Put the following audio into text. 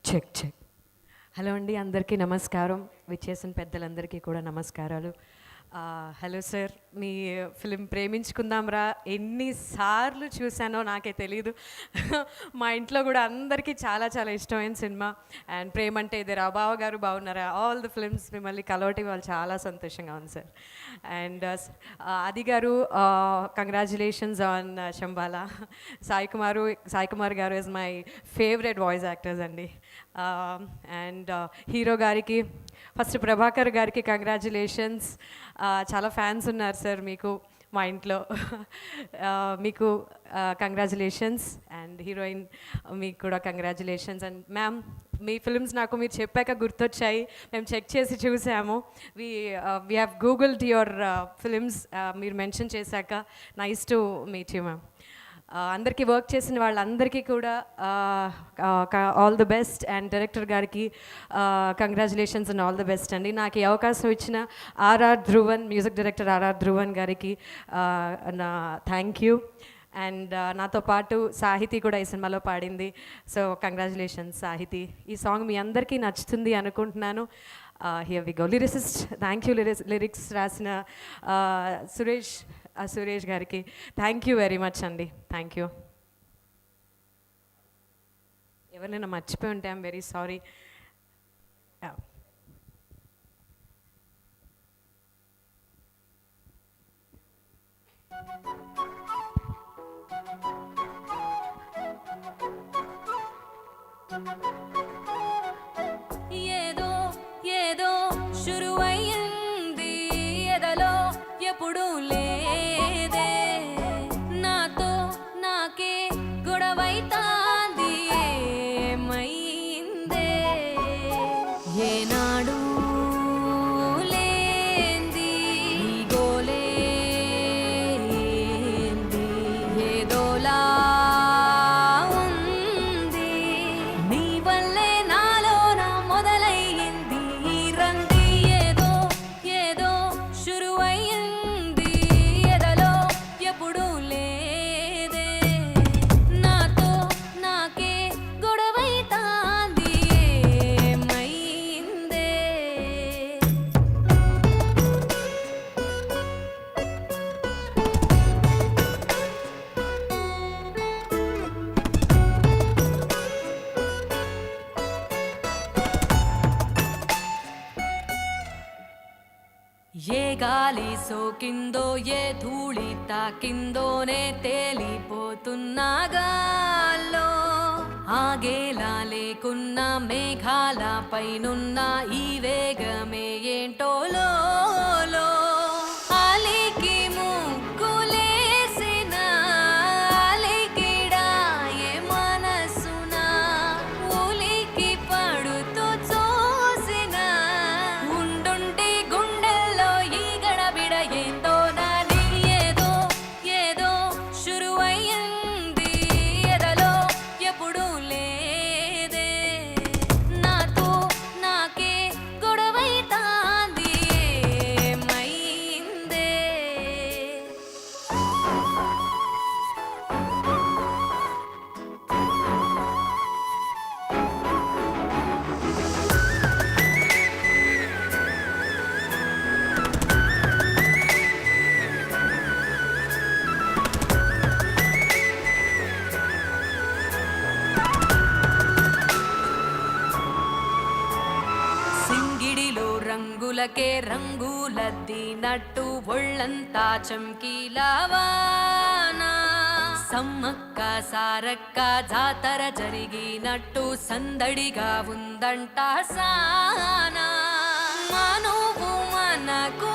Check check. Hello అండి, అందరికీ నమస్కారం. విచ్చేసిన పెద్దలందరికీ కూడా నమస్కారాలు. హలో సార్, మీ ఫిలిం ప్రేమించుకుందాంరా ఎన్నిసార్లు చూశానో నాకే తెలీదు. మా ఇంట్లో కూడా అందరికీ చాలా చాలా ఇష్టమైన సినిమా. అండ్ ప్రేమంటే ఇదే రాబావ గారు బాగున్నారా, ఆల్ ది ఫిల్మ్స్ మిమ్మల్ని కలవటి వాళ్ళు చాలా సంతోషంగా ఉంది సార్. అండ్ ఆది గారు, కంగ్రాచులేషన్స్ ఆన్ శంబాలా. సాయి కుమార్ గారు is my favourite voice actors అండి. అండ్ హీరో గారికి ఫస్ట్ ప్రభాకర్ గారికి కంగ్రాచులేషన్స్. చాలా ఫ్యాన్స్ ఉన్నారు సార్ మీకు మా ఇంట్లో. మీకు కంగ్రాచులేషన్స్. అండ్ హీరోయిన్ మీకు కూడా కంగ్రాచులేషన్స్. అండ్ మ్యామ్, మీ ఫిల్మ్స్ నాకు మీరు చెప్పాక గుర్తొచ్చాయి, మేము చెక్ చేసి చూసాము. We have googled your films మీరు మెన్షన్ చేశాక. Nice to meet you ma'am. అందరికీ వర్క్ చేసిన వాళ్ళందరికీ కూడా all the best. And director గారికి congratulations and all the best అండి. నాకు ఈ అవకాశం ఇచ్చిన RR Dhruvan, music director RR Dhruvan గారికి నా థ్యాంక్ యూ. అండ్ నాతో పాటు సాహితీ కూడా ఈ సినిమాలో పాడింది. సో కంగ్రాచులేషన్స్ సాహితీ. ఈ సాంగ్ మీ అందరికీ నచ్చుతుంది అనుకుంటున్నాను. Here we go. Lyricist, thank you. Lyrics రాసిన సురేష్ గారికి థ్యాంక్ యూ వెరీ మచ్ అండి. Thank you. ఎవరినైనా మర్చిపోయి ఉంటే ఐఎమ్ వెరీ సారీ. ఏదో ఏదో శురువయ్యింది ఎదలో ఎప్పుడు లేదే, నాతో నాకే గొడవైతాంది ఏమైందే, ఏనాడు లేంది ఈ గోలే ఏంది, ఏదోలా ఉంది నీ వల్లే నాలోన మొదలయ్యింది ఈ రంది. ఏదో ఏదో శురువయ్యింది ఎదలో ఎప్పుడు లేదే, నాతో నాకే గొడవైతాంది ఏమైందే. ఏ గాలి సోకిందో ఏ ధూళి తాకిందోనే తేలిపోతున్నా గాల్లో, ఆగేలా లేకున్న మేఘాల పైనున్న ఈ వేగమే ఏంటో లోలో, అలికి ముగ్గులేసిన అలికిడాయే మనసున, ఉలికి పడుతూ చూసిన ఉండుండి గుండెల్లో ఈ గడబిడ ఏందో నాని. ఏదో ఏదో శురువయ్యింది ఎదలో ఎప్పుడు లేదే, నాతో నాకే గొడవైతాంది ఏమైందే. సింగిడిలో రంగులకే రంగులద్దినట్టు ఒళ్ళంతా చమ్కీలవానా, సమ్మక్క సారక్క జాతర జరిగినట్టు సందడిగా ఉందంట సానా, మనువు మనకు